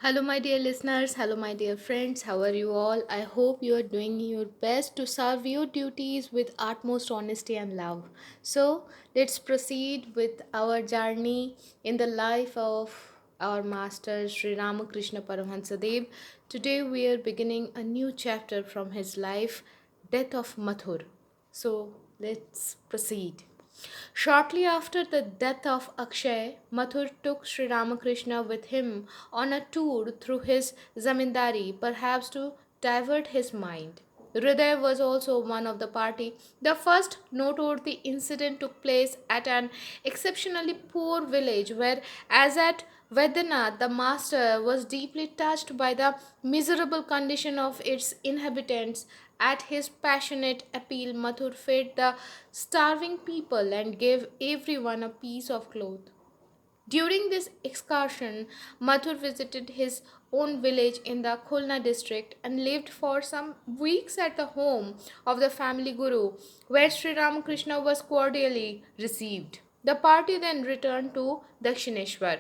Hello, my dear listeners. Hello, my dear friends. How are you all? I hope you are doing your best to serve your duties with utmost honesty and love. So, let's proceed with our journey in the life of our master Shri Ramakrishna Paramhansa Dev. Today, we are beginning a new chapter from his life, Death of Mathur. So, let's proceed. Shortly after the death of Akshay, Mathur took Sri Ramakrishna with him on a tour through his zamindari, perhaps to divert his mind. Hriday was also one of the party. The first noteworthy incident took place at an exceptionally poor village where, as at Vedanath, the master was deeply touched by the miserable condition of its inhabitants. At his passionate appeal, Mathur fed the starving people and gave everyone a piece of cloth. During this excursion, Mathur visited his own village in the Khulna district and lived for some weeks at the home of the family guru, where Sri Ramakrishna was cordially received. The party then returned to Dakshineshwar.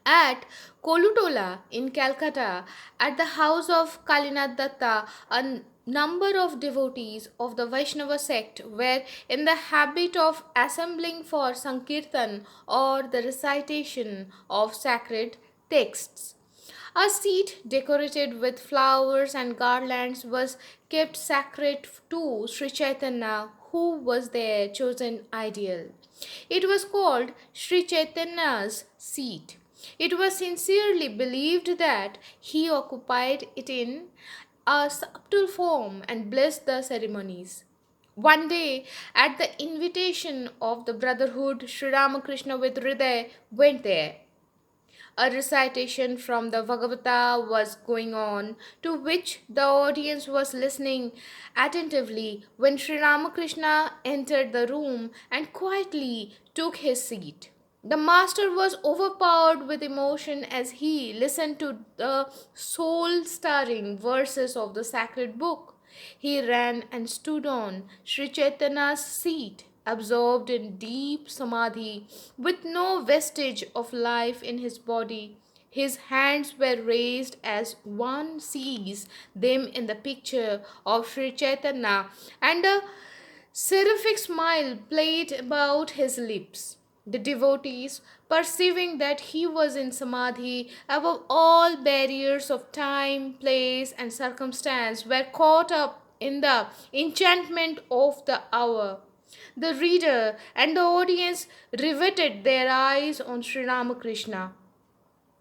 At Kolutola in Calcutta, at the house of Kalinath Datta, a number of devotees of the Vaishnava sect were in the habit of assembling for Sankirtan or the recitation of sacred texts. A seat decorated with flowers and garlands was kept sacred to Sri Chaitanya, who was their chosen ideal. It was called Sri Chaitanya's seat. It was sincerely believed that he occupied it in a subtle form and blessed the ceremonies. One day, at the invitation of the Brotherhood, Sri Ramakrishna with Hriday went there. A recitation from the Bhagavata was going on, to which the audience was listening attentively when Sri Ramakrishna entered the room and quietly took his seat. The master was overpowered with emotion as he listened to the soul stirring verses of the sacred book. He ran and stood on Sri Chaitanya's seat, absorbed in deep samadhi, with no vestige of life in his body. His hands were raised as one sees them in the picture of Sri Chaitanya, and a seraphic smile played about his lips. The devotees, perceiving that he was in samadhi, above all barriers of time, place, and circumstance, were caught up in the enchantment of the hour. The reader and the audience riveted their eyes on Sri Ramakrishna.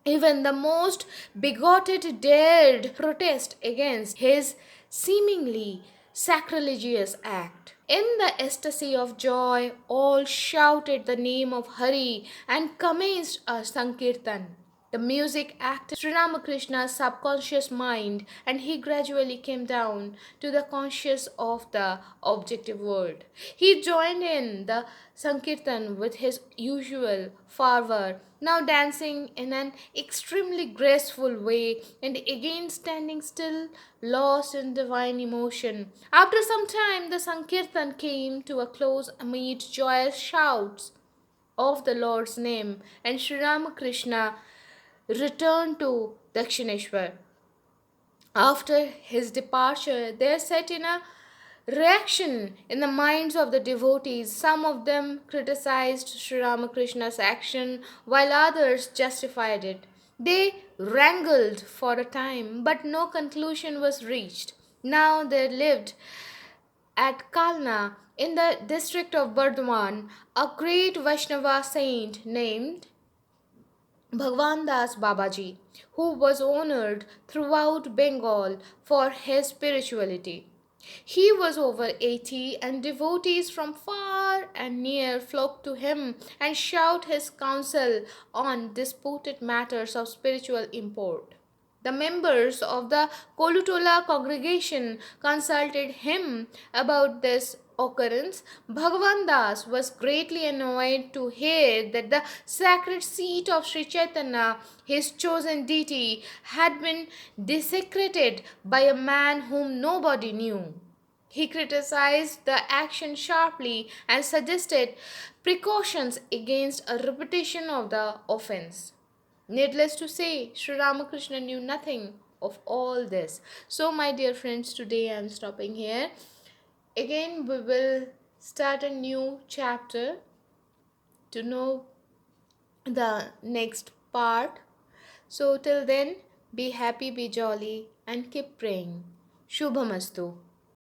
Even the most bigoted dared protest against his seemingly sacrilegious act. In the ecstasy of joy, all shouted the name of Hari and commenced a Sankirtan. The music acted Sri Ramakrishna's subconscious mind, and he gradually came down to the conscious of the objective world. He joined in the Sankirtan with his usual fervor, now dancing in an extremely graceful way and again standing still, lost in divine emotion. After some time, the Sankirtan came to a close amid joyous shouts of the Lord's name, and Sri Ramakrishna returned to Dakshineshwar. After his departure, there set in a reaction in the minds of the devotees. Some of them criticized Sri Ramakrishna's action, while others justified it. They wrangled for a time, but no conclusion was reached. Now there lived at Kalna, in the district of Bardhaman, a great Vaishnava saint named Bhagwan Das Babaji, who was honored throughout Bengal for his spirituality. He was over 80, and devotees from far and near flocked to him and shout his counsel on disputed matters of spiritual import. The members of the Kolutola congregation consulted him about this occurrence. Bhagavan Das was greatly annoyed to hear that the sacred seat of Sri Chaitanya, his chosen deity, had been desecrated by a man whom nobody knew. He criticized the action sharply and suggested precautions against a repetition of the offense. Needless to say, Sri Ramakrishna knew nothing of all this. So, my dear friends, today I am stopping here. Again, we will start a new chapter to know the next part. So, till then, be happy, be jolly, and keep praying. Shubhamastu.